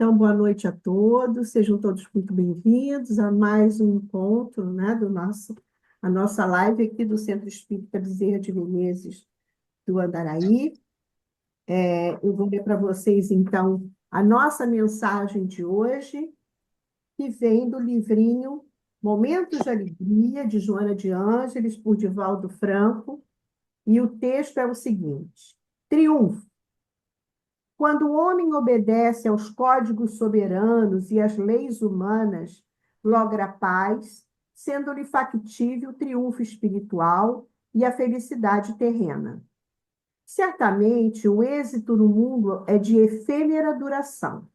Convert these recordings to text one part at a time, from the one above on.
Então, boa noite a todos, sejam todos muito bem-vindos a mais um encontro, né, a nossa live aqui do Centro Espírita Bezerra de Menezes do Andaraí. Eu vou ler para vocês, então, a nossa mensagem de hoje, que vem do livrinho Momentos de Alegria, de Joana de Ângeles, por Divaldo Franco, e o texto é o seguinte: Triunfo. Quando o homem obedece aos códigos soberanos e às leis humanas, logra a paz, sendo-lhe factível o triunfo espiritual e a felicidade terrena. Certamente, o êxito no mundo é de efêmera duração,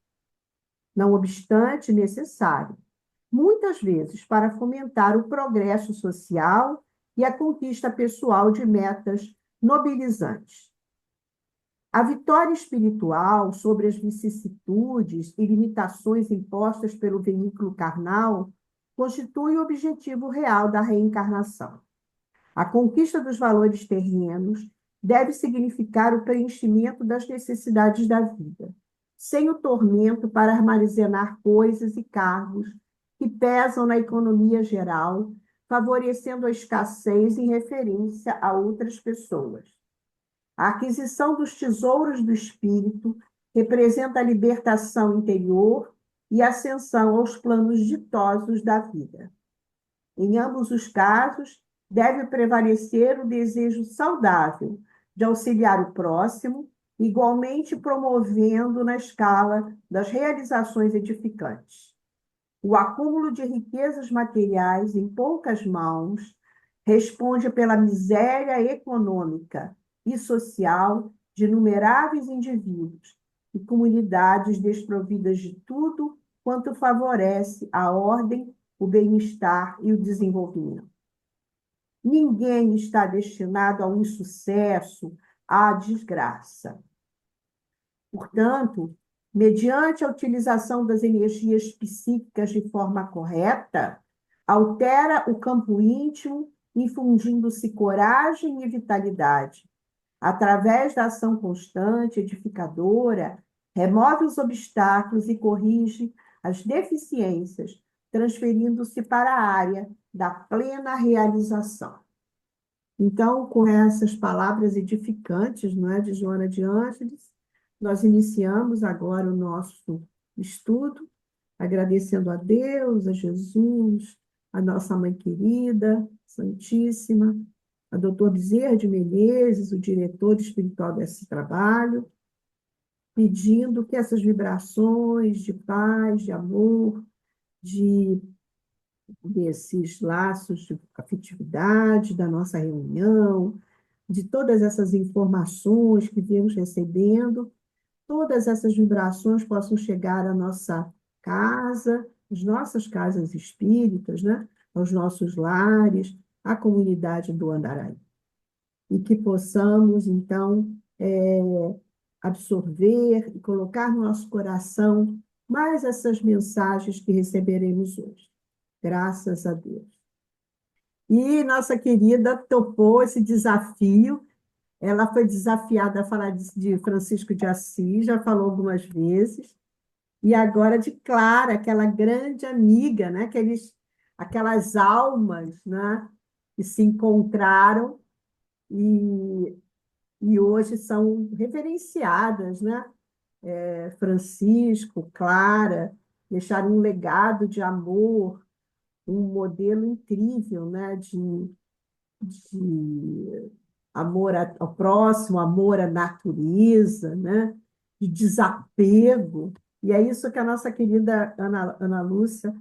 não obstante necessário, muitas vezes para fomentar o progresso social e a conquista pessoal de metas nobilizantes. A vitória espiritual sobre as vicissitudes e limitações impostas pelo veículo carnal constitui o objetivo real da reencarnação. A conquista dos valores terrenos deve significar o preenchimento das necessidades da vida, sem o tormento para armazenar coisas e cargos que pesam na economia geral, favorecendo a escassez em referência a outras pessoas. A aquisição dos tesouros do espírito representa a libertação interior e ascensão aos planos ditosos da vida. Em ambos os casos, deve prevalecer o desejo saudável de auxiliar o próximo, igualmente promovendo na escala das realizações edificantes. O acúmulo de riquezas materiais em poucas mãos responde pela miséria econômica e social de inumeráveis indivíduos e comunidades desprovidas de tudo quanto favorece a ordem, o bem-estar e o desenvolvimento. Ninguém está destinado ao insucesso, à desgraça. Portanto, mediante a utilização das energias psíquicas de forma correta, altera o campo íntimo, infundindo-se coragem e vitalidade. Através da ação constante, edificadora, remove os obstáculos e corrige as deficiências, transferindo-se para a área da plena realização. Então, com essas palavras edificantes, não é, de Joana de Ângeles, nós iniciamos agora o nosso estudo, agradecendo a Deus, a Jesus, a nossa mãe querida, Santíssima, a doutor Bezerra de Menezes, o diretor espiritual desse trabalho, pedindo que essas vibrações de paz, de amor, de desses laços de afetividade da nossa reunião, de todas essas informações que viemos recebendo, todas essas vibrações possam chegar à nossa casa, às nossas casas espíritas, né? Aos nossos lares, à comunidade do Andaraí. E que possamos, então, absorver e colocar no nosso coração mais essas mensagens que receberemos hoje. Graças a Deus. E nossa querida topou esse desafio. Ela foi desafiada a falar de Francisco de Assis, já falou algumas vezes, e agora de Clara, aquela grande amiga, né? Aquelas almas, né? Que se encontraram e, e hoje são reverenciadas, né? Francisco, Clara, deixaram um legado de amor, um modelo incrível, né? De amor ao próximo, amor à natureza, né? De desapego. E é isso que a nossa querida Ana Lúcia,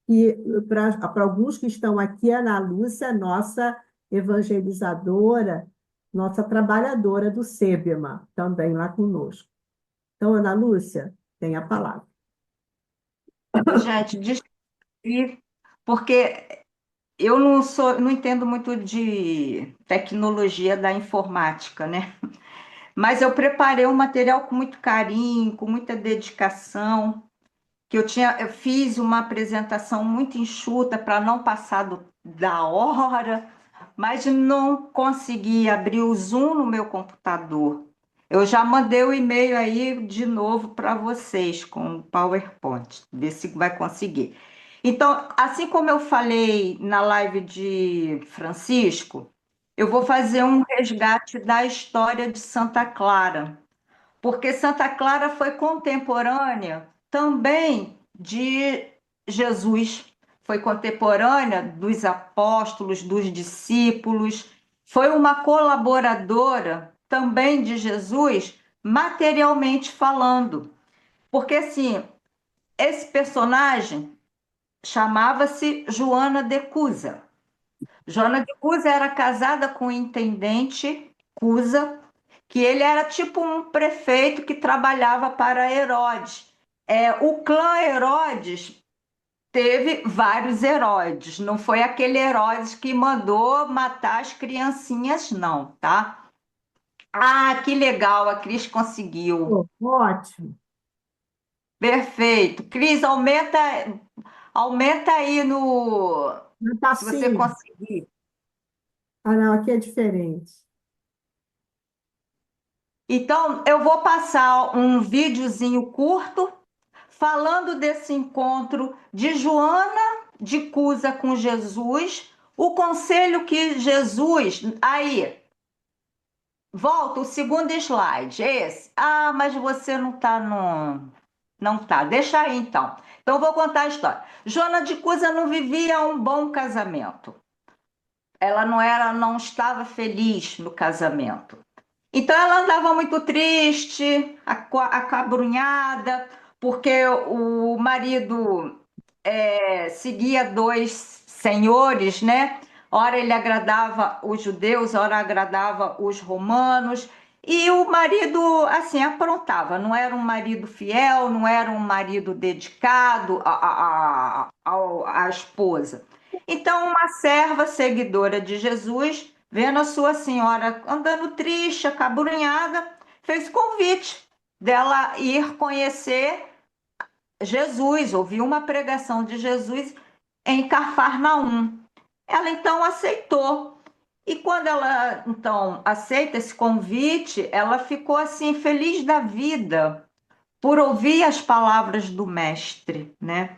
que para alguns que estão aqui, a Ana Lúcia é nossa evangelizadora, nossa trabalhadora do SEBMA, também lá conosco. Então, Ana Lúcia, tem a palavra. Gente, descrevi, porque eu não entendo muito de tecnologia da informática, né? Mas eu preparei um material com muito carinho, com muita dedicação, eu fiz uma apresentação muito enxuta para não passar da hora, mas não consegui abrir o Zoom no meu computador. Eu já mandei o e-mail aí de novo para vocês com o PowerPoint, ver se vai conseguir. Então, assim como eu falei na live de Francisco, eu vou fazer um resgate da história de Santa Clara, porque Santa Clara foi contemporânea também de Jesus, foi contemporânea dos apóstolos, dos discípulos, foi uma colaboradora também de Jesus, materialmente falando. Porque assim, esse personagem chamava-se Joana de Cusa. Joana de Cusa era casada com o intendente Cusa, que ele era tipo um prefeito que trabalhava para Herodes. O clã Herodes teve vários Herodes, não foi aquele Herodes que mandou matar as criancinhas, não, tá? Ah, que legal, a Cris conseguiu. Pô, ótimo. Perfeito. Cris, aumenta aí no. Não tá Se você assim. conseguir. Ah, não, aqui é diferente. Então, eu vou passar um videozinho curto falando desse encontro de Joana de Cusa com Jesus, o conselho que Jesus. Aí, volta o segundo slide, esse. Ah, mas você não está no. Não tá, deixa aí então. Então, eu vou contar a história. Joana de Cusa não vivia um bom casamento. Ela não estava feliz no casamento. Então ela andava muito triste, acabrunhada, porque o marido seguia dois senhores, né? Ora ele agradava os judeus, ora agradava os romanos. E o marido, assim, aprontava, não era um marido fiel, não era um marido dedicado à esposa. Então, uma serva seguidora de Jesus, vendo a sua senhora andando triste, acabrunhada, fez convite dela ir conhecer Jesus, ouviu uma pregação de Jesus em Cafarnaum. Ela então aceitou. E quando ela então aceita esse convite, ela ficou assim feliz da vida por ouvir as palavras do mestre, né?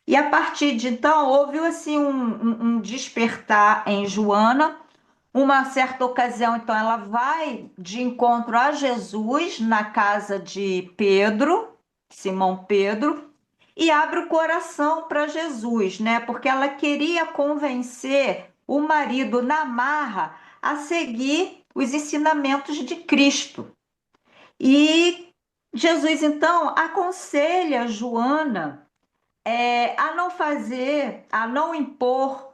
E a partir de então houve assim um despertar em Joana. Uma certa ocasião, então, ela vai de encontro a Jesus na casa de Pedro, Simão Pedro, e abre o coração para Jesus, né? Porque ela queria convencer o marido na marra a seguir os ensinamentos de Cristo. E Jesus, então, aconselha Joana a não fazer, a não impor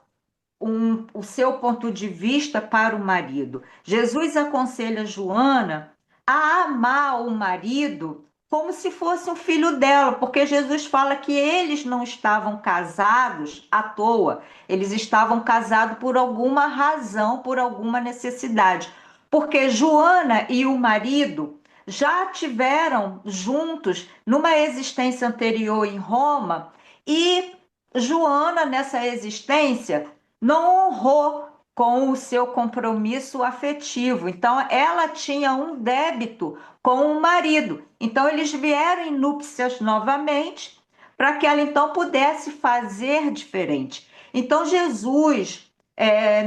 o seu ponto de vista para o marido. Jesus aconselha Joana a amar o marido como se fosse um filho dela, porque Jesus fala que eles não estavam casados à toa, eles estavam casados por alguma razão, por alguma necessidade. Porque Joana e o marido já tiveram juntos numa existência anterior em Roma e Joana, nessa existência, não honrou com o seu compromisso afetivo. Então, ela tinha um débito com o marido. Então, eles vieram em núpcias novamente para que ela então pudesse fazer diferente. Então, Jesus,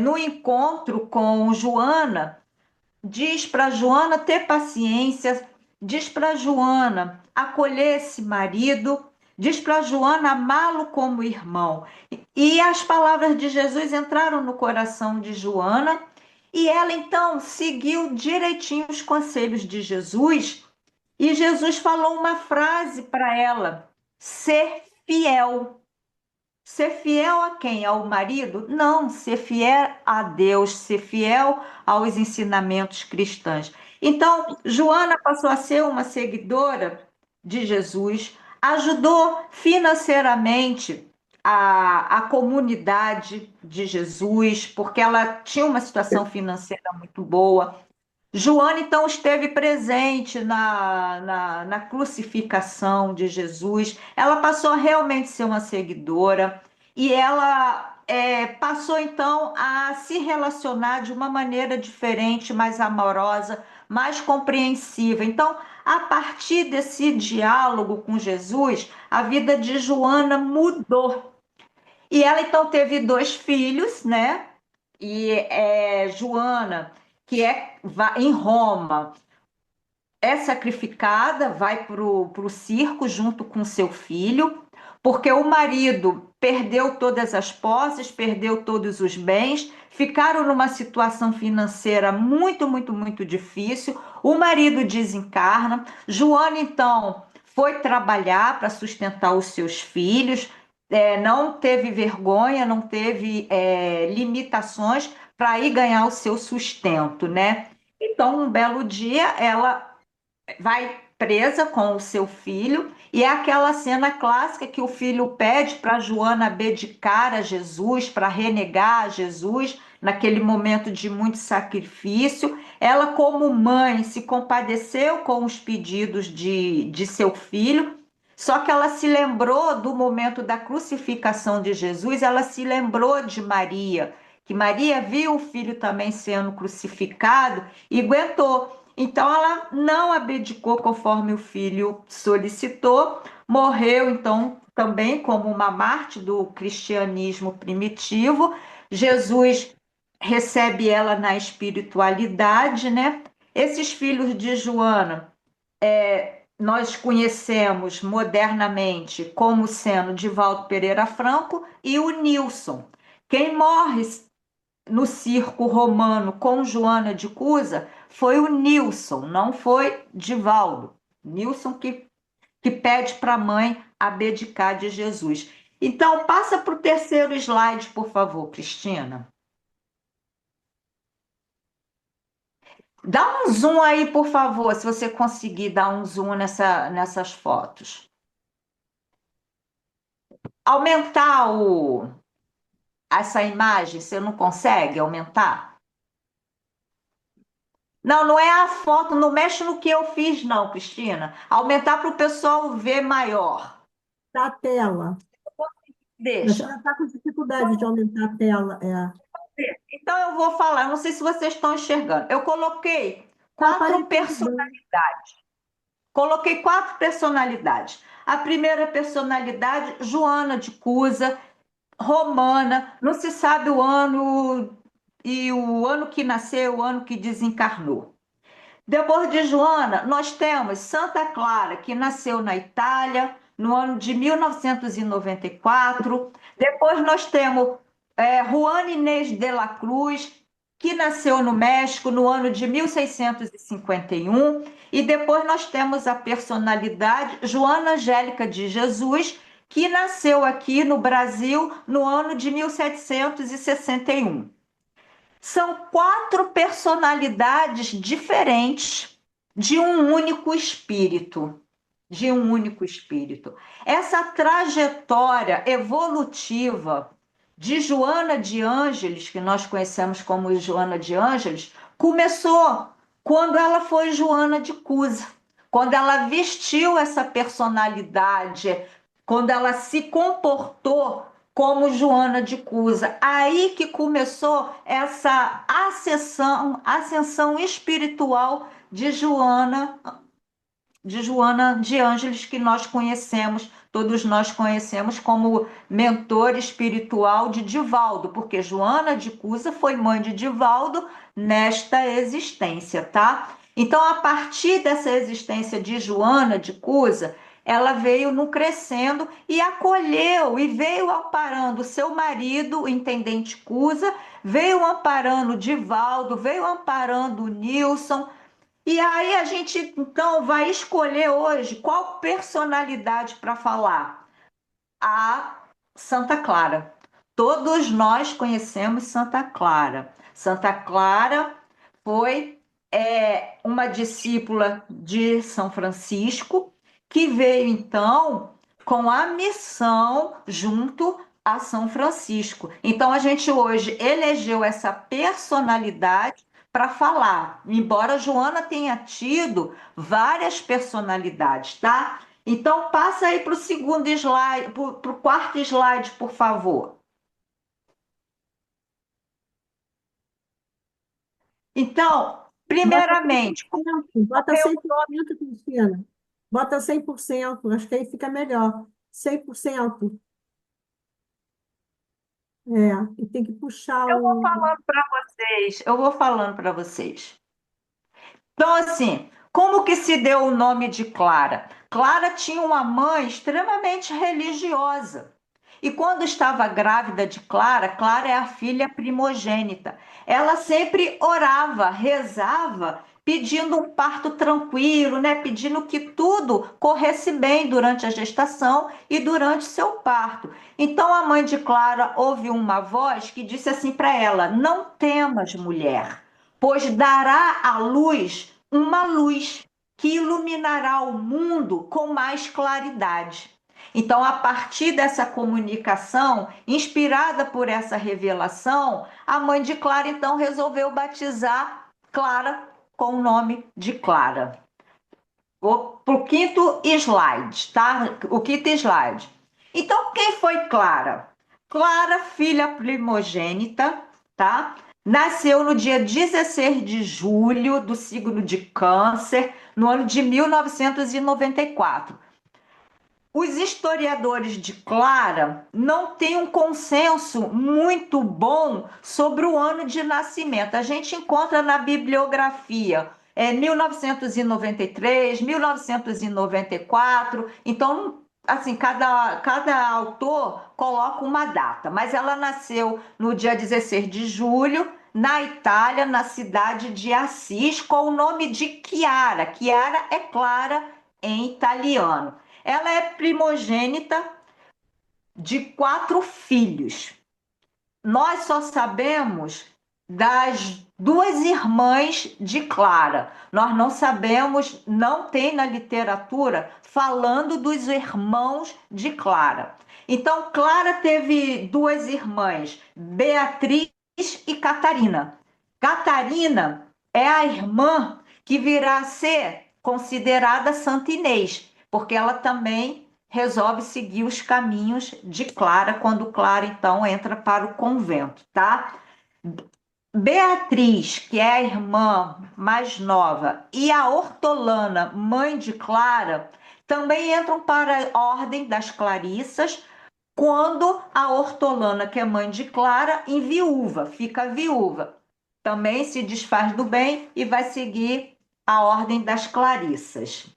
no encontro com Joana, diz para Joana ter paciência, diz para Joana acolher esse marido, diz para Joana amá-lo como irmão. E as palavras de Jesus entraram no coração de Joana e ela então seguiu direitinho os conselhos de Jesus. E Jesus falou uma frase para ela: ser fiel. Ser fiel a quem? Ao marido? Não, ser fiel a Deus, ser fiel aos ensinamentos cristãos. Então, Joana passou a ser uma seguidora de Jesus, ajudou financeiramente a comunidade de Jesus, porque ela tinha uma situação financeira muito boa. Joana, então, esteve presente na crucificação de Jesus. Ela passou a realmente ser uma seguidora e ela passou, então, a se relacionar de uma maneira diferente, mais amorosa, mais compreensiva. Então, a partir desse diálogo com Jesus, a vida de Joana mudou. E ela então teve dois filhos, né? E Joana, que em Roma, é sacrificada, vai para o circo junto com seu filho, porque o marido perdeu todas as posses, perdeu todos os bens, ficaram numa situação financeira muito, muito, muito difícil. O marido desencarna. Joana, então, foi trabalhar para sustentar os seus filhos, não teve vergonha, não teve limitações para ir ganhar o seu sustento, né? Então, um belo dia, ela vai presa com o seu filho, e é aquela cena clássica que o filho pede para Joana abdicar a Jesus, para renegar a Jesus, naquele momento de muito sacrifício. Ela, como mãe, se compadeceu com os pedidos de seu filho, só que ela se lembrou do momento da crucificação de Jesus, ela se lembrou de Maria, que Maria viu o filho também sendo crucificado e aguentou. Então ela não abdicou conforme o filho solicitou, morreu então também como uma mártir do cristianismo primitivo. Jesus recebe ela na espiritualidade, né? Esses filhos de Joana, nós conhecemos modernamente como sendo Divaldo Pereira Franco e o Nilson. Quem morre no circo romano com Joana de Cusa foi o Nilson, não foi Divaldo. Nilson que pede para a mãe abdicar de Jesus. Então, passa para o terceiro slide, por favor, Cristina. Dá um zoom aí, por favor, se você conseguir dar um zoom nessas fotos. Aumentar essa imagem, você não consegue aumentar? Não, não é a foto, não mexe no que eu fiz, não, Cristina. Aumentar para o pessoal ver maior. Da tela. A Deixa. senhora está com dificuldade de aumentar a tela. Então eu vou falar, não sei se vocês estão enxergando. Eu coloquei Está quatro aparecendo personagens. bem. Coloquei quatro personalidades. A primeira personalidade, Joana de Cusa, romana, não se sabe o ano e o ano que nasceu, o ano que desencarnou. Depois de Joana, nós temos Santa Clara, que nasceu na Itália no ano de 1994. Depois nós temos Juana Inês de la Cruz, que nasceu no México no ano de 1651. E depois nós temos a personalidade Joana Angélica de Jesus, que nasceu aqui no Brasil no ano de 1761. São quatro personalidades diferentes de um único espírito. De um único espírito. Essa trajetória evolutiva de Joana de Ângeles, que nós conhecemos como Joana de Ângeles, começou quando ela foi Joana de Cusa, quando ela vestiu essa personalidade, quando ela se comportou como Joana de Cusa. Aí que começou essa ascensão espiritual de Joana de Ângeles, que nós conhecemos, todos nós conhecemos como mentor espiritual de Divaldo, porque Joana de Cusa foi mãe de Divaldo nesta existência, tá? Então, a partir dessa existência de Joana de Cusa, ela veio no crescendo e acolheu e veio amparando seu marido, o intendente Cusa, veio amparando Divaldo, veio amparando Nilson, e aí a gente então vai escolher hoje qual personalidade para falar. A Santa Clara. Todos nós conhecemos Santa Clara. Santa Clara foi uma discípula de São Francisco que veio então com a missão junto a São Francisco. Então a gente hoje elegeu essa personalidade para falar, embora Joana tenha tido várias personalidades, tá? Então, passa aí para o segundo slide, para o quarto slide, por favor. Então, Bota Primeiramente, 100%, bota ocorreu 100%, Cristina. Bota 100%, acho que aí fica melhor. 100%. É, e tem que puxar Eu vou o. falando para vocês, eu vou falando para vocês. Então, assim, como que se deu o nome de Clara? Clara tinha uma mãe extremamente religiosa. E quando estava grávida de Clara, Clara é a filha primogênita. Ela sempre orava, rezava, pedindo um parto tranquilo, né? Pedindo que tudo corresse bem durante a gestação e durante seu parto. Então a mãe de Clara ouviu uma voz que disse assim para ela: Não temas, mulher, pois dará à luz uma luz que iluminará o mundo com mais claridade. Então, a partir dessa comunicação, inspirada por essa revelação, a mãe de Clara então resolveu batizar Clara com o nome de Clara. Vou para o quinto slide, tá? O quinto slide. Então, quem foi Clara? Clara, filha primogênita, tá? Nasceu no dia 16 de julho do signo de Câncer, no ano de 1994. Os historiadores de Clara não têm um consenso muito bom sobre o ano de nascimento. A gente encontra na bibliografia 1993, 1994. Então, assim, cada autor coloca uma data, mas ela nasceu no dia 16 de julho, na Itália, na cidade de Assis, com o nome de Chiara. Chiara é Clara em italiano. Ela é primogênita de 4 filhos. Nós só sabemos das 2 irmãs de Clara. Nós não sabemos, não tem na literatura falando dos irmãos de Clara. Então, Clara teve 2 irmãs, Beatriz e Catarina. Catarina é a irmã que virá a ser considerada Santa Inês, porque ela também resolve seguir os caminhos de Clara quando Clara então entra para o convento, tá? Beatriz, que é a irmã mais nova, e a Hortolana, mãe de Clara, também entram para a ordem das Clarissas quando a Hortolana, que é mãe de Clara, enviúva, fica viúva. Também se desfaz do bem e vai seguir a ordem das Clarissas.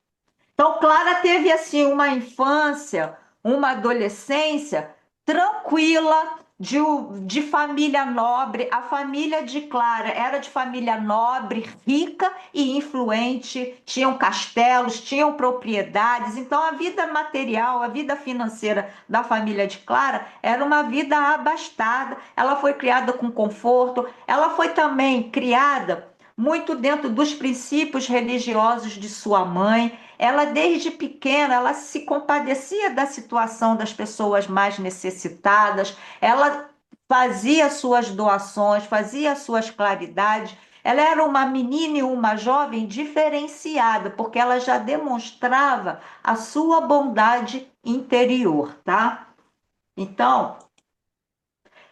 Então, Clara teve assim uma infância, uma adolescência tranquila, de família nobre. A família de Clara era de família nobre, rica e influente, tinham castelos, tinham propriedades. Então, a vida material, a vida financeira da família de Clara era uma vida abastada. Ela foi criada com conforto, ela foi também criada muito dentro dos princípios religiosos de sua mãe. Ela, desde pequena, ela se compadecia da situação das pessoas mais necessitadas, ela fazia suas doações, fazia suas claridades. Ela era uma menina e uma jovem diferenciada, porque ela já demonstrava a sua bondade interior, tá? Então,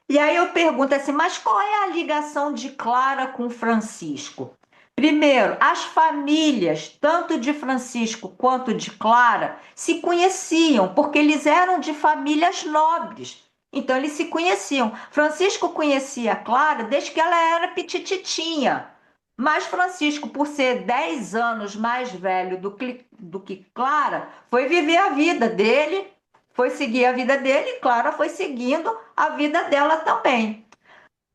e aí eu pergunto assim, mas qual é a ligação de Clara com Francisco? Primeiro, as famílias, tanto de Francisco quanto de Clara, se conheciam, porque eles eram de famílias nobres. Então, eles se conheciam. Francisco conhecia a Clara desde que ela era petititinha. Mas Francisco, por ser 10 anos mais velho do que Clara, foi viver a vida dele, foi seguir a vida dele, e Clara foi seguindo a vida dela também.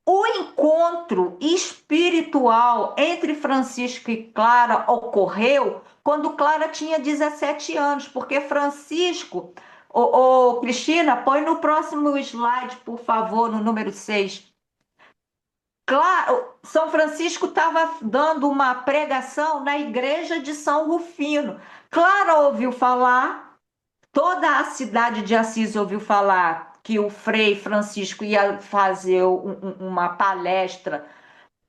O encontro espiritual entre Francisco e Clara ocorreu quando Clara tinha 17 anos, porque Francisco, Cristina, põe no próximo slide, por favor, no número 6. Claro, São Francisco estava dando uma pregação na igreja de São Rufino. Clara ouviu falar, toda a cidade de Assis ouviu falar que o Frei Francisco ia fazer uma palestra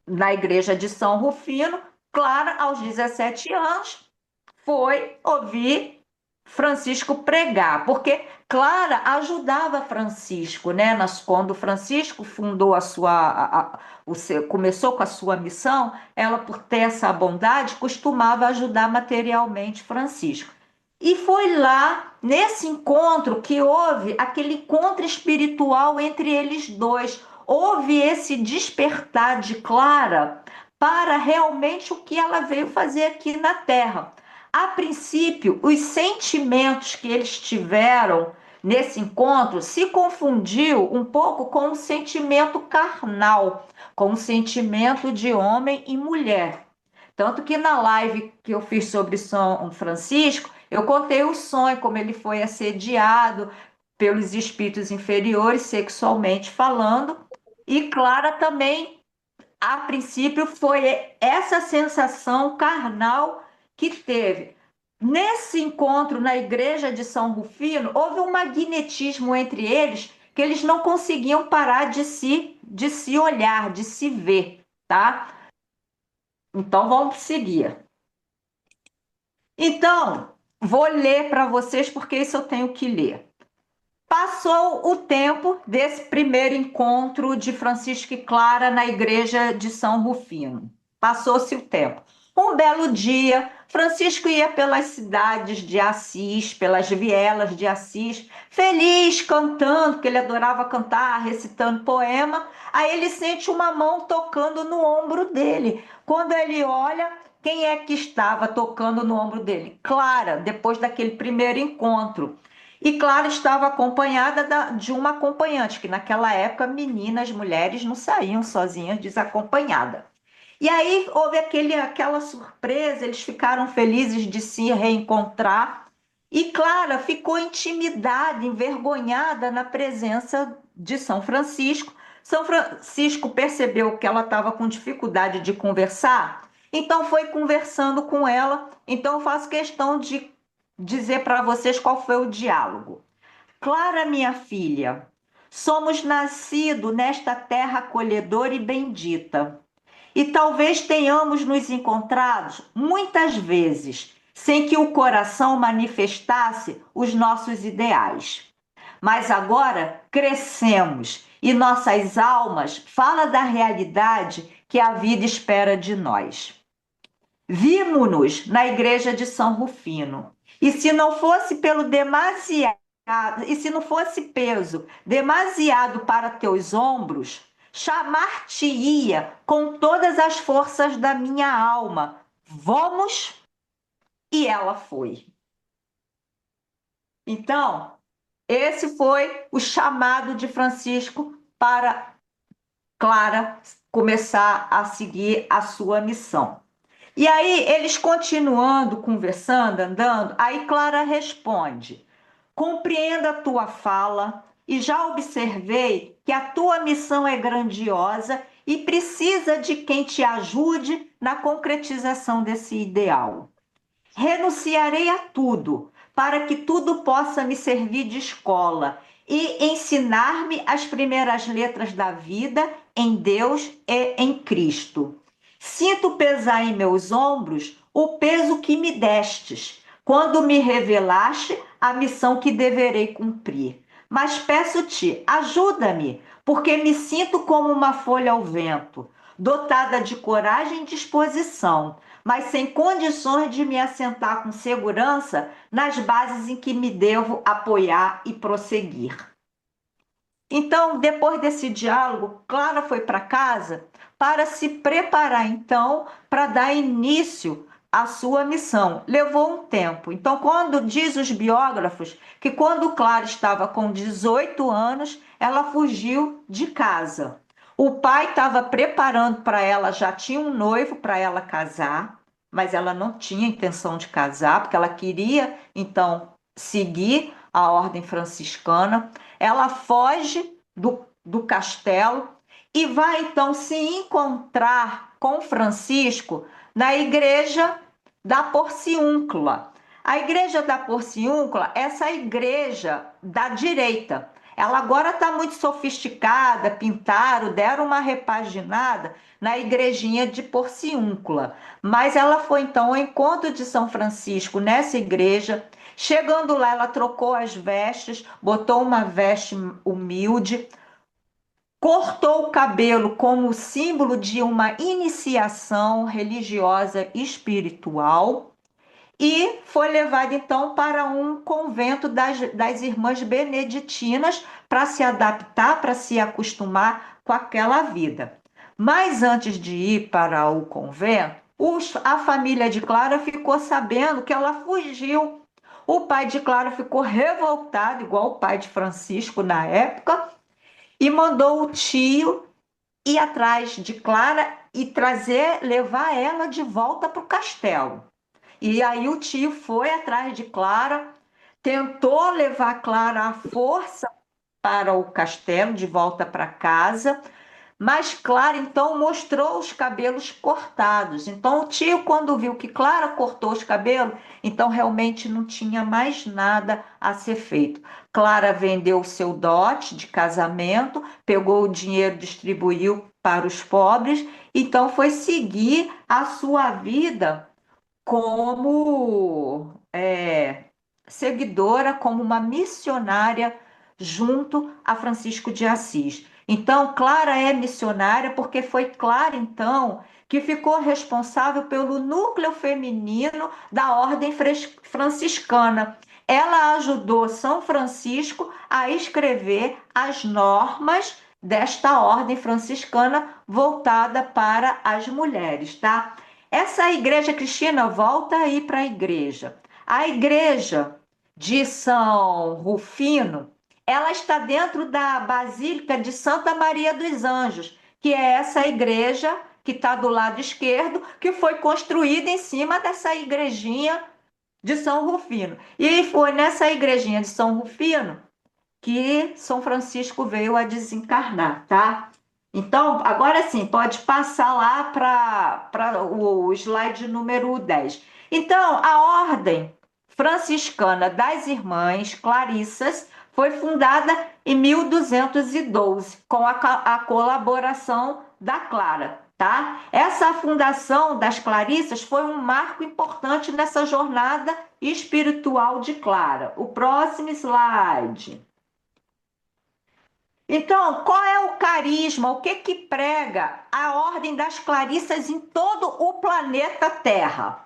na igreja de São Rufino. Clara, aos 17 anos, foi ouvir Francisco pregar, porque Clara ajudava Francisco, né? Quando Francisco fundou começou com a sua missão, ela, por ter essa bondade, costumava ajudar materialmente Francisco. E foi lá, nesse encontro, que houve aquele encontro espiritual entre eles dois. Houve esse despertar de Clara para realmente o que ela veio fazer aqui na Terra. A princípio, os sentimentos que eles tiveram nesse encontro se confundiu um pouco com o sentimento carnal, com o sentimento de homem e mulher. Tanto que na live que eu fiz sobre São Francisco, eu contei o sonho, como ele foi assediado pelos espíritos inferiores, sexualmente falando, e Clara também, a princípio, foi essa sensação carnal que teve. Nesse encontro na igreja de São Rufino, houve um magnetismo entre eles que eles não conseguiam parar de se olhar, de se ver, tá? Então vamos seguir. Então, vou ler para vocês porque isso eu tenho que ler. Passou o tempo desse primeiro encontro de Francisco e Clara na igreja de São Rufino. Passou-se o tempo. Um belo dia, Francisco ia pelas cidades de Assis, pelas vielas de Assis, feliz, cantando, porque ele adorava cantar, recitando poema. Aí ele sente uma mão tocando no ombro dele. Quando ele olha, quem é que estava tocando no ombro dele? Clara, depois daquele primeiro encontro. E Clara estava acompanhada de uma acompanhante, que naquela época meninas, mulheres não saíam sozinhas, desacompanhadas. E aí houve aquela surpresa, eles ficaram felizes de se reencontrar. E Clara ficou intimidada, envergonhada na presença de São Francisco. São Francisco percebeu que ela estava com dificuldade de conversar, então foi conversando com ela. Então eu faço questão de dizer para vocês qual foi o diálogo. Clara, minha filha, somos nascidos nesta terra acolhedora e bendita. E talvez tenhamos nos encontrado muitas vezes sem que o coração manifestasse os nossos ideais. Mas agora crescemos e nossas almas falam da realidade que a vida espera de nós. Vimos-nos na igreja de São Rufino. E se não fosse pelo demasiado, e se não fosse peso demasiado para teus ombros, chamar-te-ia com todas as forças da minha alma. Vamos? E ela foi. Então, esse foi o chamado de Francisco para Clara começar a seguir a sua missão. E aí, eles continuando, conversando, andando, aí Clara responde: compreendo a tua fala e já observei que a tua missão é grandiosa e precisa de quem te ajude na concretização desse ideal. Renunciarei a tudo para que tudo possa me servir de escola e ensinar-me as primeiras letras da vida em Deus e em Cristo. Sinto pesar em meus ombros o peso que me destes, quando me revelaste a missão que deverei cumprir. Mas peço-te, ajuda-me, porque me sinto como uma folha ao vento, dotada de coragem e disposição, mas sem condições de me assentar com segurança nas bases em que me devo apoiar e prosseguir. Então, depois desse diálogo, Clara foi para casa para se preparar, então, para dar início à sua missão. Levou um tempo. Então, quando diz os biógrafos que quando Clara estava com 18 anos, ela fugiu de casa. O pai estava preparando para ela, já tinha um noivo para ela casar, mas ela não tinha intenção de casar, porque ela queria, então, seguir a ordem franciscana. Ela foge do castelo e vai, então, se encontrar com Francisco na igreja da Porciúncula. A igreja da Porciúncula, essa igreja da direita, Ela agora está muito sofisticada, pintaram, deram uma repaginada na igrejinha de Porciúncula. Mas ela foi então ao encontro de São Francisco nessa igreja. Chegando lá, ela trocou as vestes, botou uma veste humilde, cortou o cabelo como símbolo de uma iniciação religiosa espiritual e foi levada então para um convento das irmãs beneditinas para se adaptar, para se acostumar com aquela vida. Mas antes de ir para o convento, a família de Clara ficou sabendo que ela fugiu. O pai de Clara ficou revoltado, igual o pai de Francisco na época, e mandou o tio ir atrás de Clara e levar ela de volta para o castelo. E aí o tio foi atrás de Clara, tentou levar Clara à força para o castelo, de volta para casa, mas Clara então mostrou os cabelos cortados. Então o tio, quando viu que Clara cortou os cabelos, então realmente não tinha mais nada a ser feito. Clara vendeu o seu dote de casamento, pegou o dinheiro, distribuiu para os pobres, então foi seguir a sua vida como seguidora, como uma missionária junto a Francisco de Assis. Então, Clara é missionária porque foi Clara, então, que ficou responsável pelo núcleo feminino da ordem franciscana. Ela ajudou São Francisco a escrever as normas desta ordem franciscana voltada para as mulheres, tá? Essa igreja Cristina, volta aí para a igreja. A igreja de São Rufino, ela está dentro da Basílica de Santa Maria dos Anjos, que é essa igreja que está do lado esquerdo, que foi construída em cima dessa igrejinha de São Rufino. E foi nessa igrejinha de São Rufino que São Francisco veio a desencarnar, tá? Então, agora sim, pode passar lá para o slide número 10. Então, a Ordem Franciscana das Irmãs Clarissas foi fundada em 1212, com a colaboração da Clara, tá? Essa fundação das Clarissas foi um marco importante nessa jornada espiritual de Clara. O próximo slide. Então, qual é o carisma? O que que prega a Ordem das Clarissas em todo o planeta Terra?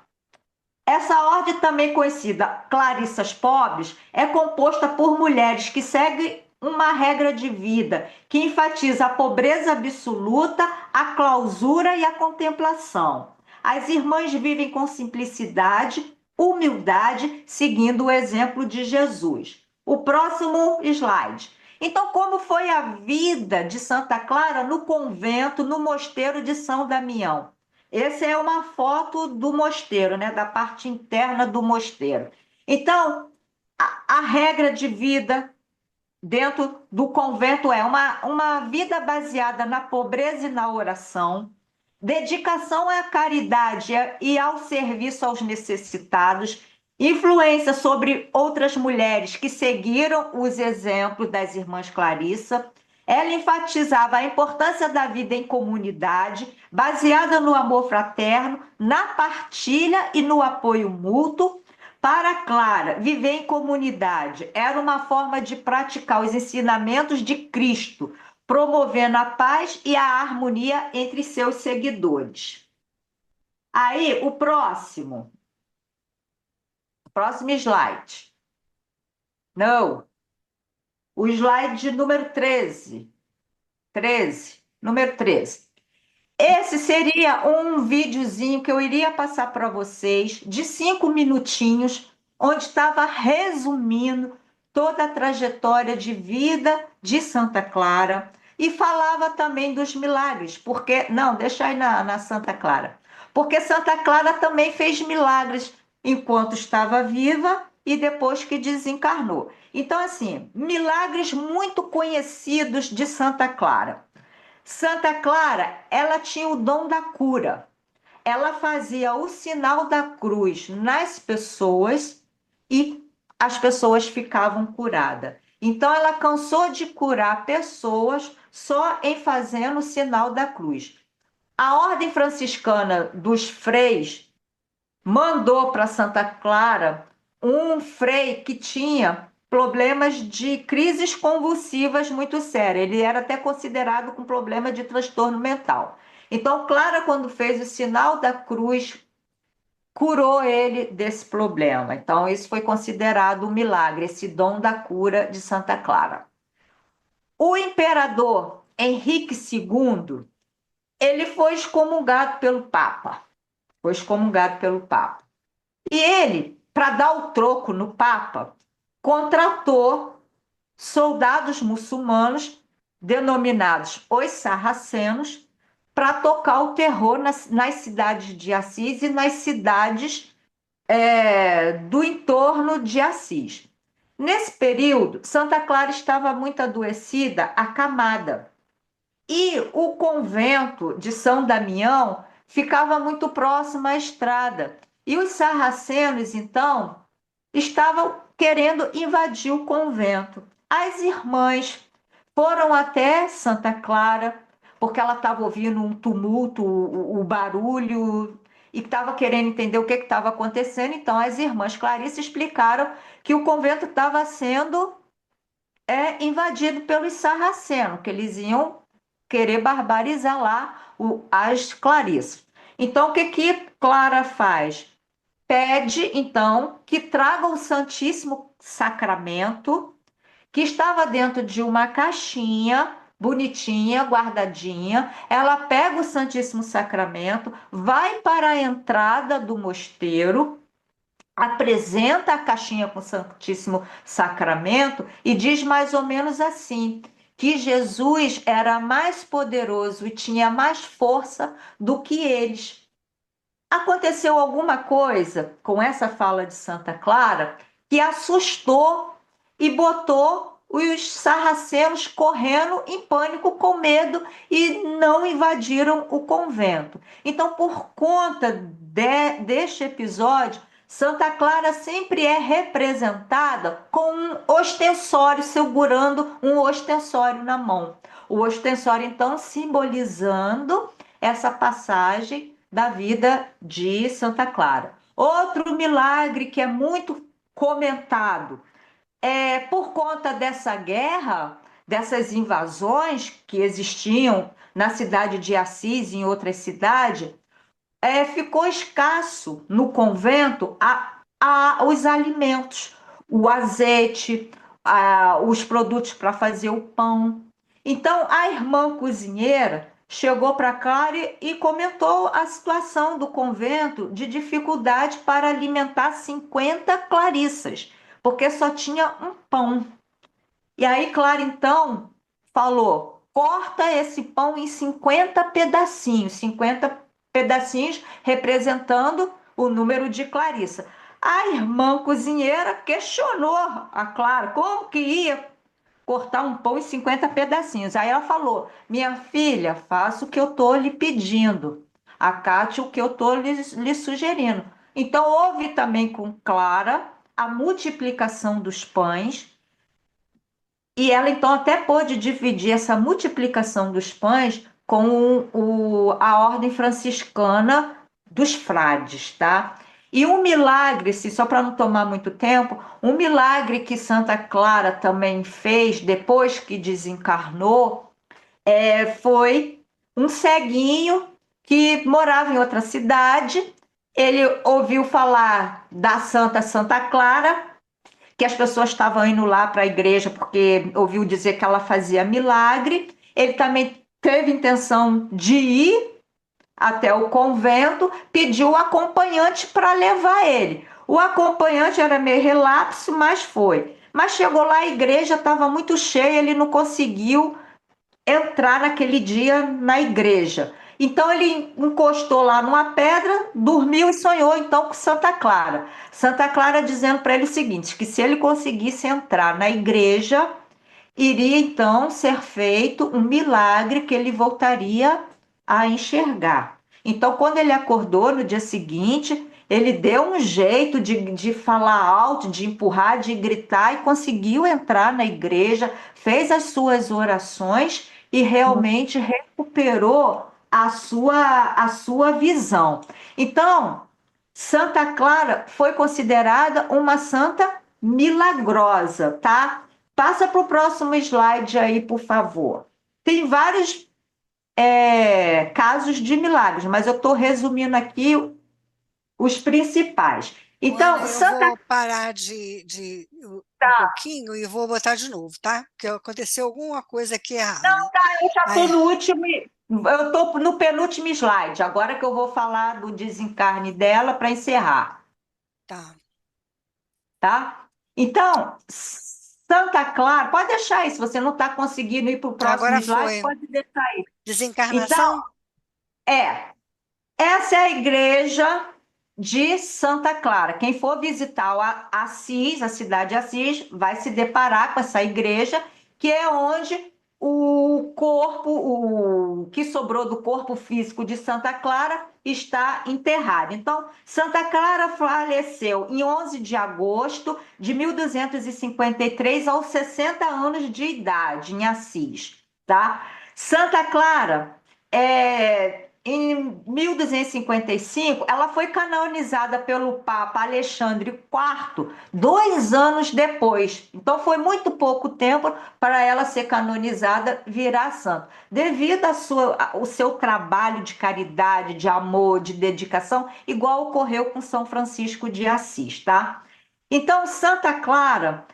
Essa ordem, também conhecida Clarissas Pobres, é composta por mulheres que seguem uma regra de vida que enfatiza a pobreza absoluta, a clausura e a contemplação. As irmãs vivem com simplicidade, humildade, seguindo o exemplo de Jesus. O próximo slide. Então, como foi a vida de Santa Clara no convento, no mosteiro de São Damião? Essa é uma foto do mosteiro, né? Da parte interna do mosteiro. Então, a regra de vida dentro do convento é uma vida baseada na pobreza e na oração, dedicação à caridade e ao serviço aos necessitados, influência sobre outras mulheres que seguiram os exemplos das irmãs Clarissa. Ela enfatizava a importância da vida em comunidade, baseada no amor fraterno, na partilha e no apoio mútuo. Para Clara, viver em comunidade era uma forma de praticar os ensinamentos de Cristo, promovendo a paz e a harmonia entre seus seguidores. Aí, próximo slide. Não, o slide número 13. 13, número 13. Esse seria um videozinho que eu iria passar para vocês, de 5 minutinhos, onde estava resumindo toda a trajetória de vida de Santa Clara e falava também dos milagres, porque, não, deixa aí na Santa Clara, porque Santa Clara também fez milagres enquanto estava viva e depois que desencarnou. Então, assim, milagres muito conhecidos de Santa Clara. Santa Clara, ela tinha o dom da cura. Ela fazia o sinal da cruz nas pessoas e as pessoas ficavam curadas. Então ela cansou de curar pessoas só em fazendo o sinal da cruz. A Ordem Franciscana dos Freis mandou para Santa Clara um frei que tinha problemas de crises convulsivas muito sérias. Ele era até considerado com problema de transtorno mental. Então, Clara, quando fez o sinal da cruz, curou ele desse problema. Então, isso foi considerado um milagre, esse dom da cura de Santa Clara. O imperador Henrique II, ele foi excomungado pelo Papa. Foi excomungado pelo Papa. E ele, para dar o troco no Papa, contratou soldados muçulmanos, denominados os sarracenos, para tocar o terror nas cidades de Assis e nas cidades do entorno de Assis. Nesse período, Santa Clara estava muito adoecida, acamada. E o convento de São Damião ficava muito próximo à estrada. E os sarracenos, então, estavam querendo invadir o convento. As irmãs foram até Santa Clara, porque ela estava ouvindo um tumulto, o barulho, e estava querendo entender o que estava acontecendo. Então, as irmãs Clarice explicaram que o convento estava sendo invadido pelos sarracenos, que eles iam querer barbarizar lá as Clarices. Então, o que Clara faz? Pede, então, que traga o Santíssimo Sacramento, que estava dentro de uma caixinha bonitinha, guardadinha. Ela pega o Santíssimo Sacramento, vai para a entrada do mosteiro, apresenta a caixinha com o Santíssimo Sacramento e diz mais ou menos assim: que Jesus era mais poderoso e tinha mais força do que eles. Aconteceu alguma coisa com essa fala de Santa Clara que assustou e botou os sarracenos correndo em pânico, com medo, e não invadiram o convento. Então, por conta deste episódio, Santa Clara sempre é representada com um ostensório, segurando um ostensório na mão. O ostensório, então, simbolizando essa passagem da vida de Santa Clara. Outro milagre que é muito comentado por conta dessa guerra, dessas invasões que existiam na cidade de Assis e em outras cidades, ficou escasso no convento os alimentos, o azeite, os produtos para fazer o pão. Então, a irmã cozinheira chegou para Clara e comentou a situação do convento de dificuldade para alimentar 50 clarissas, porque só tinha um pão. E aí, Clara, então, falou: corta esse pão em 50 pedacinhos, 50 pedacinhos representando o número de Clarissa. A irmã cozinheira questionou a Clara como que ia cortar um pão em 50 pedacinhos. Aí ela falou: minha filha, faça o que eu estou lhe pedindo, acate o que eu estou lhe sugerindo. Então, houve também com Clara a multiplicação dos pães, e ela então até pôde dividir essa multiplicação dos pães com a ordem franciscana dos frades, tá? E um milagre, só para não tomar muito tempo, um milagre que Santa Clara também fez depois que desencarnou, foi um ceguinho que morava em outra cidade. Ele ouviu falar da Santa Clara, que as pessoas estavam indo lá para a igreja porque ouviu dizer que ela fazia milagre. Ele também teve intenção de ir até o convento, pediu o acompanhante para levar ele. O acompanhante era meio relapso, mas foi. Mas chegou lá, a igreja estava muito cheia, ele não conseguiu entrar naquele dia na igreja. Então ele encostou lá numa pedra, dormiu e sonhou então com Santa Clara. Santa Clara dizendo para ele o seguinte: que se ele conseguisse entrar na igreja, iria então ser feito um milagre que ele voltaria a enxergar. Então, quando ele acordou no dia seguinte, Ele deu um jeito de falar alto, de empurrar, de gritar e conseguiu entrar na igreja, fez as suas orações e realmente recuperou a sua visão. Então, Santa Clara foi considerada uma santa milagrosa, tá? Passa para o próximo slide aí, por favor. Tem vários casos de milagres, mas eu estou resumindo aqui os principais. Ana, Então, eu Santa vou parar um pouquinho e vou botar de novo, tá? Porque aconteceu alguma coisa aqui errada. eu já Aí, estou no último, eu estou no penúltimo slide, agora que eu vou falar do desencarne dela para encerrar, tá. tá? Então, Santa Clara, pode deixar aí, se você não está conseguindo ir para o próximo Agora slide, foi. pode deixar aí. Então, Desencarnação? é, essa é a igreja de Santa Clara. Quem for visitar Assis, a cidade de Assis, vai se deparar com essa igreja, que é onde o corpo, o que sobrou do corpo físico de Santa Clara, está enterrado. Então, Santa Clara faleceu em 11 de agosto de 1253, aos 60 anos de idade, em Assis, tá? Santa Clara em 1255, ela foi canonizada pelo Papa Alexandre IV 2 anos depois. Então, foi muito pouco tempo para ela ser canonizada, virar santa. Devido ao seu trabalho de caridade, de amor, de dedicação, igual ocorreu com São Francisco de Assis, tá? Então, Santa Clara,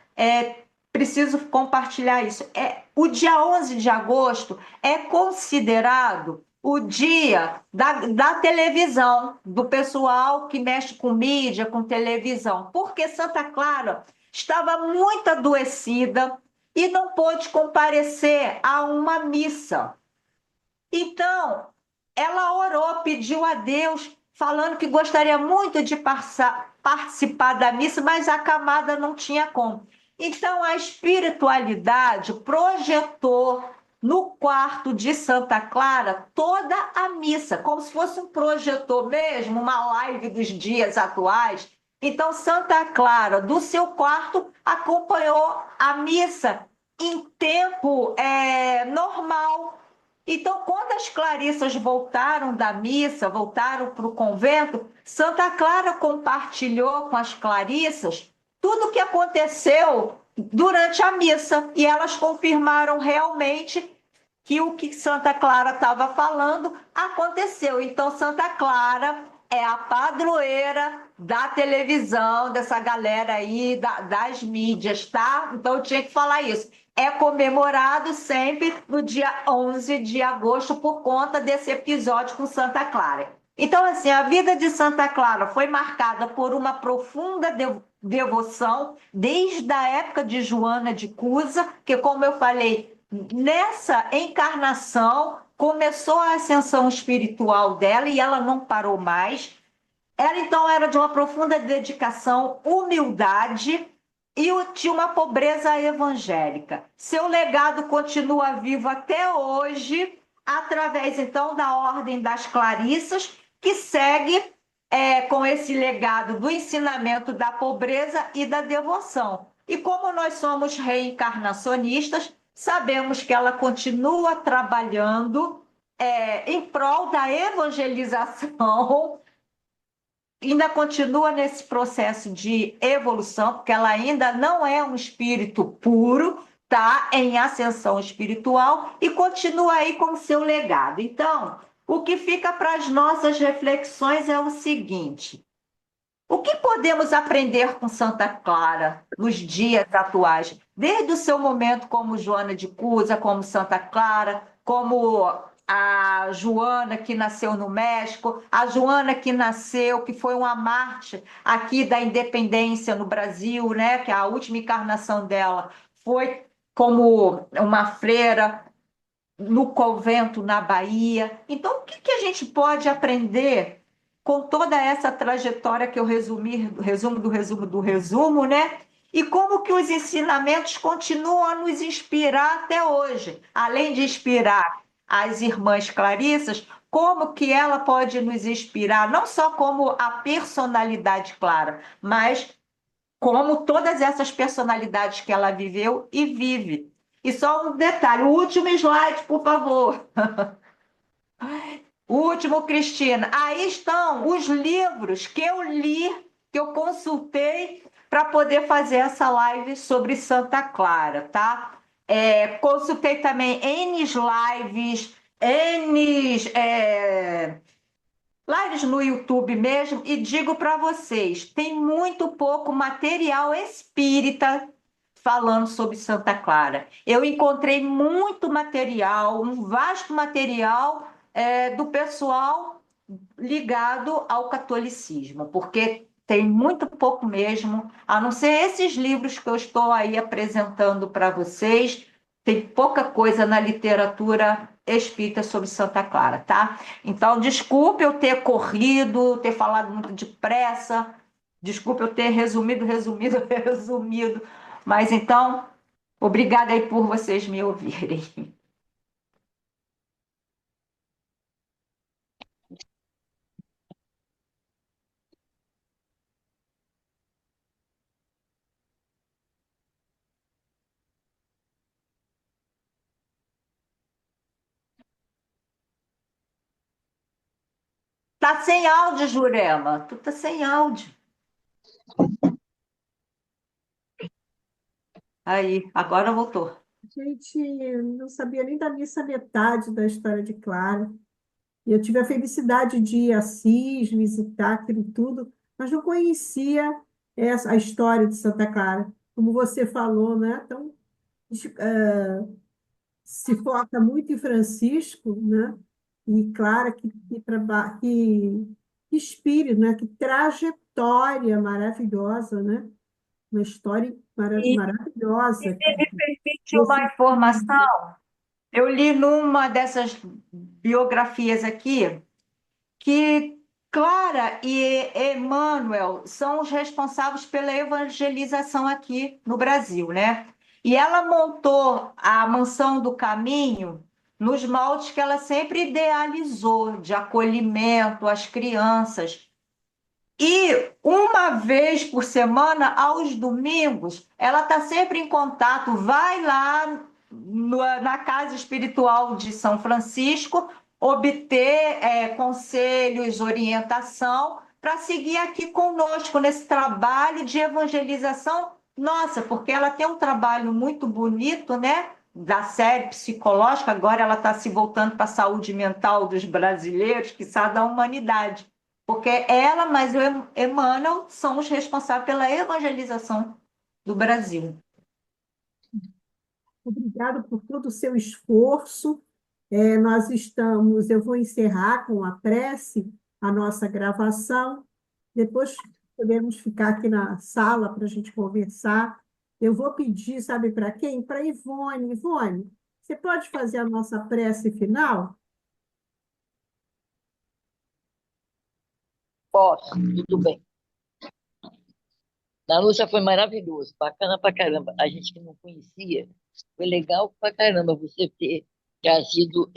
preciso compartilhar isso. O dia 11 de agosto é considerado o dia da televisão, do pessoal que mexe com mídia, com televisão, porque Santa Clara estava muito adoecida e não pôde comparecer a uma missa. Então, ela orou, pediu a Deus, falando que gostaria muito de participar da missa, mas a camada não tinha como. Então, a espiritualidade projetou no quarto de Santa Clara toda a missa, como se fosse um projetor mesmo, uma live dos dias atuais. Então, Santa Clara, do seu quarto, acompanhou a missa em tempo normal. Então, quando as Clarissas voltaram da missa, voltaram para o convento, Santa Clara compartilhou com as Clarissas tudo o que aconteceu durante a missa, e elas confirmaram realmente que o que Santa Clara estava falando aconteceu. Então, Santa Clara é a padroeira da televisão, dessa galera aí, das mídias, tá? Então, eu tinha que falar isso. É comemorado sempre no dia 11 de agosto por conta desse episódio com Santa Clara. Então, assim, a vida de Santa Clara foi marcada por uma profunda devoção desde a época de Joana de Cusa, que, como eu falei, nessa encarnação começou a ascensão espiritual dela e ela não parou mais. Ela então era de uma profunda dedicação, humildade e tinha uma pobreza evangélica. Seu legado continua vivo até hoje, através então da Ordem das Clarissas, que segue com esse legado do ensinamento da pobreza e da devoção. E como nós somos reencarnacionistas, sabemos que ela continua trabalhando em prol da evangelização, ainda continua nesse processo de evolução, porque ela ainda não é um espírito puro, está em ascensão espiritual e continua aí com seu legado. Então, o que fica para as nossas reflexões é o seguinte: o que podemos aprender com Santa Clara nos dias atuais, desde o seu momento como Joana de Cusa, como Santa Clara, como a Joana que nasceu no México, a Joana que nasceu, que foi uma Marte aqui da independência no Brasil, né? Que a última encarnação dela foi como uma freira no convento na Bahia. Então, o que a gente pode aprender com toda essa trajetória que eu resumi, resumo do resumo do resumo, né? E como que os ensinamentos continuam a nos inspirar até hoje, além de inspirar as irmãs Clarissas, como que ela pode nos inspirar, não só como a personalidade Clara, mas como todas essas personalidades que ela viveu e vive. E só um detalhe, o último slide, por favor. O último, Cristina. Aí estão os livros que eu li, que eu consultei para poder fazer essa live sobre Santa Clara, tá? Consultei também N lives, lives no YouTube mesmo, e digo para vocês, tem muito pouco material espírita falando sobre Santa Clara. Eu encontrei muito material, um vasto material do pessoal ligado ao catolicismo, porque tem muito pouco mesmo, a não ser esses livros que eu estou aí apresentando para vocês, tem pouca coisa na literatura espírita sobre Santa Clara, tá? Então, desculpe eu ter corrido, ter falado muito depressa, desculpe eu ter resumido, resumido, mas então, obrigada aí por vocês me ouvirem. Tá sem áudio, Jurema. Tu tá sem áudio. Aí, agora voltou. Gente, eu não sabia nem da missa metade da história de Clara. E eu tive a felicidade de ir a Assis, visitar aquilo tudo, mas não conhecia a história de Santa Clara. Como você falou, né? Então, se foca muito em Francisco, né? E Clara, que espírito, né? Que trajetória maravilhosa, né? Uma história E maravilhosa. se me permite uma Você... informação, eu li numa dessas biografias aqui que Clara e Emmanuel são os responsáveis pela evangelização aqui no Brasil, né? E ela montou a Mansão do Caminho nos moldes que ela sempre idealizou, de acolhimento às crianças. E uma vez por semana, aos domingos, ela está sempre em contato, vai lá na casa espiritual de São Francisco, obter conselhos, orientação, para seguir aqui conosco nesse trabalho de evangelização. Nossa, porque ela tem um trabalho muito bonito, né? Da série psicológica, agora ela está se voltando para a saúde mental dos brasileiros, que quiçá da humanidade. Porque ela, mas o Emmanuel são os responsáveis pela evangelização do Brasil. Obrigada por todo o seu esforço. Eu vou encerrar com a prece a nossa gravação. Depois podemos ficar aqui na sala para a gente conversar. Eu vou pedir, sabe para quem? Para Ivone. Ivone, você pode fazer a nossa prece final? Posso, tudo bem. Na Lúcia foi maravilhoso, bacana pra caramba. A gente que não conhecia, foi legal pra caramba você ter trazido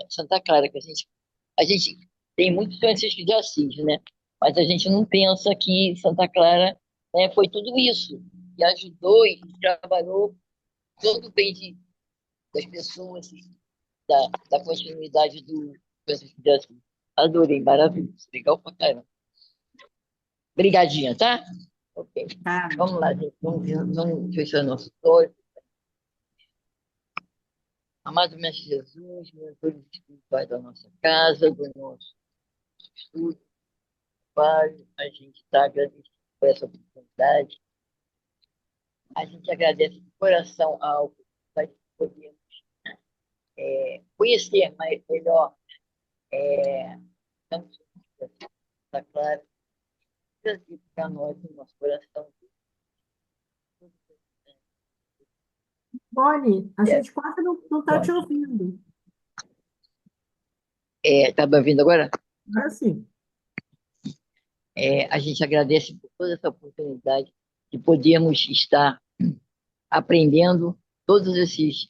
Santa Clara, que a gente tem muito Francisco de Assis, né? Mas a gente não pensa que Santa Clara, né, foi tudo isso. E ajudou e trabalhou todo o bem das pessoas, da continuidade do Francisco de Assis. Adorei, maravilhoso, legal pra caramba. Obrigadinha, tá? Ok. Ah, Vamos lá, gente. Vamos fechar nosso olhos. Amado Mestre Jesus, mentores espirituais da nossa casa, do nosso estudo, Pai, a gente está agradecido por essa oportunidade. A gente agradece de coração a oportunidade de poder conhecer melhor tanto da Clara, trazer para nós, no nosso coração. Ivone, a gente quase não está te ouvindo. Está me ouvindo agora? Agora sim. A gente agradece por toda essa oportunidade de podermos estar aprendendo todos esses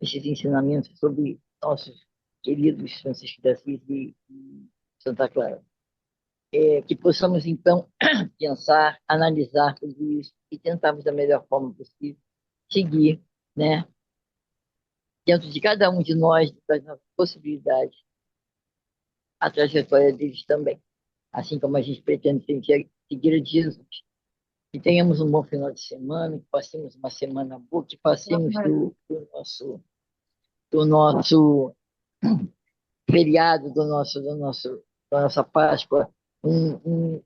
ensinamentos sobre nossos queridos Francisco de Assis e Santa Clara. Que possamos, então, pensar, analisar tudo isso e tentarmos da melhor forma possível seguir, né, dentro de cada um de nós, das nossas possibilidades, a trajetória deles também. Assim como a gente pretende seguir a Jesus. Que tenhamos um bom final de semana, que passemos uma semana boa, que passemos do nosso feriado, da nossa Páscoa, um, um,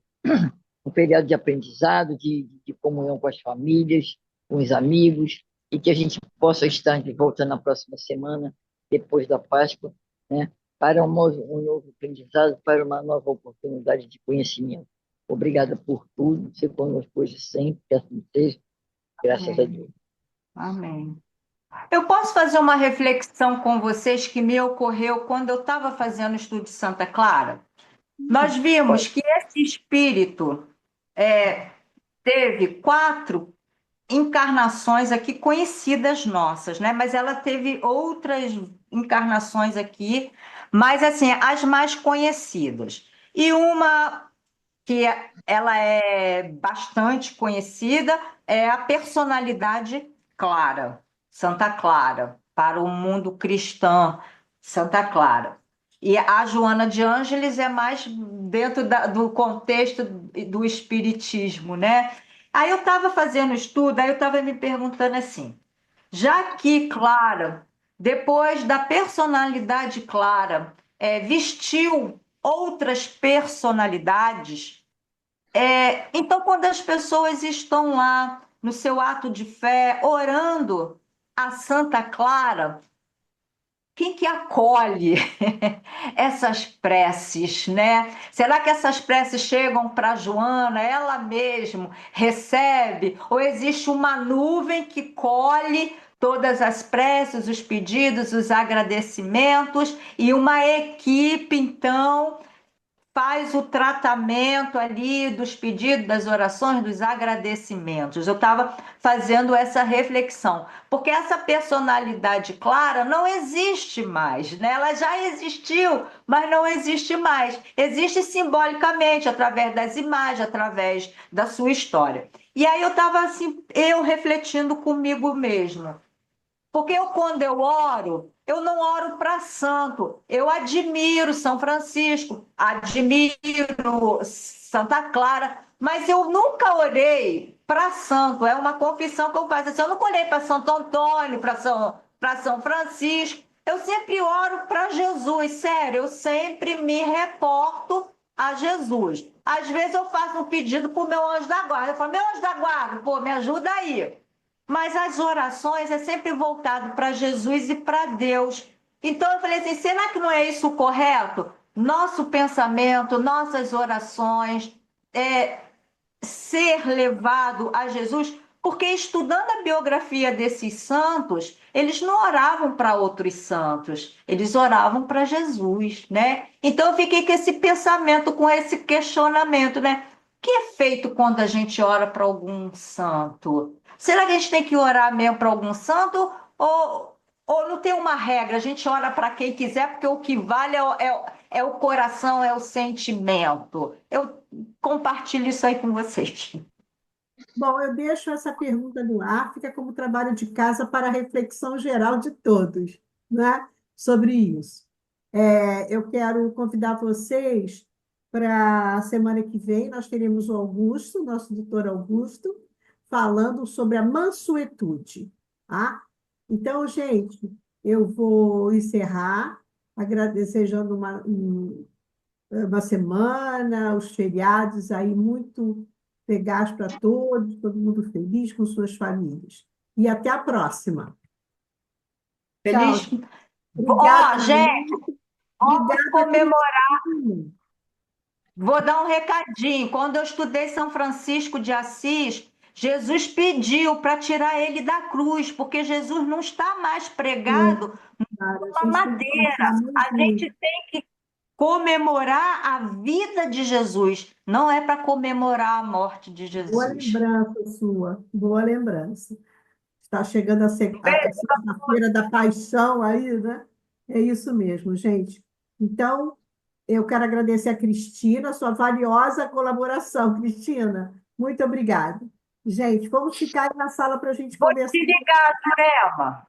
um feriado de aprendizado, de comunhão com as famílias, com os amigos, e que a gente possa estar de volta na próxima semana, depois da Páscoa, né, para um novo aprendizado, para uma nova oportunidade de conhecimento. Obrigada por tudo, ser conosco hoje sempre, que assim seja, graças a Deus. Amém. Eu posso fazer uma reflexão com vocês que me ocorreu quando eu estava fazendo o estudo de Santa Clara? Nós vimos que esse espírito teve 4 encarnações aqui conhecidas nossas, né? Mas ela teve outras encarnações aqui, mas assim, as mais conhecidas. E uma que ela é bastante conhecida é a personalidade Clara, Santa Clara, para o mundo cristão, Santa Clara. E a Joana de Ângeles é mais dentro do contexto do espiritismo, né? Aí eu estava fazendo estudo, aí eu estava me perguntando assim, já que Clara, depois da personalidade Clara, vestiu outras personalidades, então quando as pessoas estão lá no seu ato de fé, orando a Santa Clara, quem que acolhe essas preces, né? Será que essas preces chegam para Joana, ela mesma recebe, ou existe uma nuvem que colhe todas as preces, os pedidos, os agradecimentos e uma equipe então faz o tratamento ali dos pedidos, das orações, dos agradecimentos. Eu estava fazendo essa reflexão, porque essa personalidade Clara não existe mais, né? Ela já existiu, mas não existe mais. Existe simbolicamente, através das imagens, através da sua história. E aí eu estava assim, eu refletindo comigo mesma. Porque quando eu oro, eu não oro para santo. Eu admiro São Francisco, admiro Santa Clara, mas eu nunca orei para santo. É uma confissão que eu faço. Assim, eu nunca orei para Santo Antônio, para São Francisco. Eu sempre oro para Jesus, sério. Eu sempre me reporto a Jesus. Às vezes eu faço um pedido para o meu anjo da guarda. Eu falo, meu anjo da guarda, pô, me ajuda aí. Mas as orações é sempre voltado para Jesus e para Deus. Então eu falei assim, será que não é isso o correto? Nosso pensamento, nossas orações, ser levado a Jesus, porque estudando a biografia desses santos, eles não oravam para outros santos, eles oravam para Jesus, né? Então eu fiquei com esse pensamento, com esse questionamento, né? O que é feito quando a gente ora para algum santo? Será que a gente tem que orar mesmo para algum santo ou não tem uma regra? A gente ora para quem quiser, porque o que vale é o coração, é o sentimento. Eu compartilho isso aí com vocês. Bom, eu deixo essa pergunta no ar, fica como trabalho de casa para a reflexão geral de todos, né, sobre isso. Eu quero convidar vocês para a semana que vem, nós teremos o Augusto, nosso doutor Augusto, falando sobre a mansuetude, tá? Então, gente, eu vou encerrar, desejando uma semana, os feriados aí muito legais para todos, todo mundo feliz com suas famílias. E até a próxima. Tchau. Feliz. Obrigada, Gente, vamos obrigada, comemorar. Cristina. Vou dar um recadinho. Quando eu estudei São Francisco de Assis, Jesus pediu para tirar ele da cruz, porque Jesus não está mais pregado Cara, a numa gente tem que madeira. pensar muito A nisso. gente tem que comemorar a vida de Jesus, não é para comemorar a morte de Boa Jesus. lembrança sua, boa lembrança. Está chegando a sexta-feira da paixão aí, né? É isso mesmo, gente. Então, eu quero agradecer a Cristina, sua valiosa colaboração, Cristina. Muito obrigada. Gente, vamos ficar aí na sala para a gente Vou conversar. te ligar, Jurema.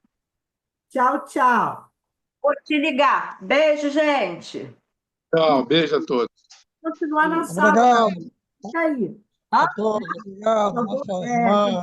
Tchau, tchau. Vou te ligar. Beijo, gente. Tchau, beijo a todos. Continuar na sala. Obrigado Fica aí. a todos. Obrigado, Eu nossa vou- irmã.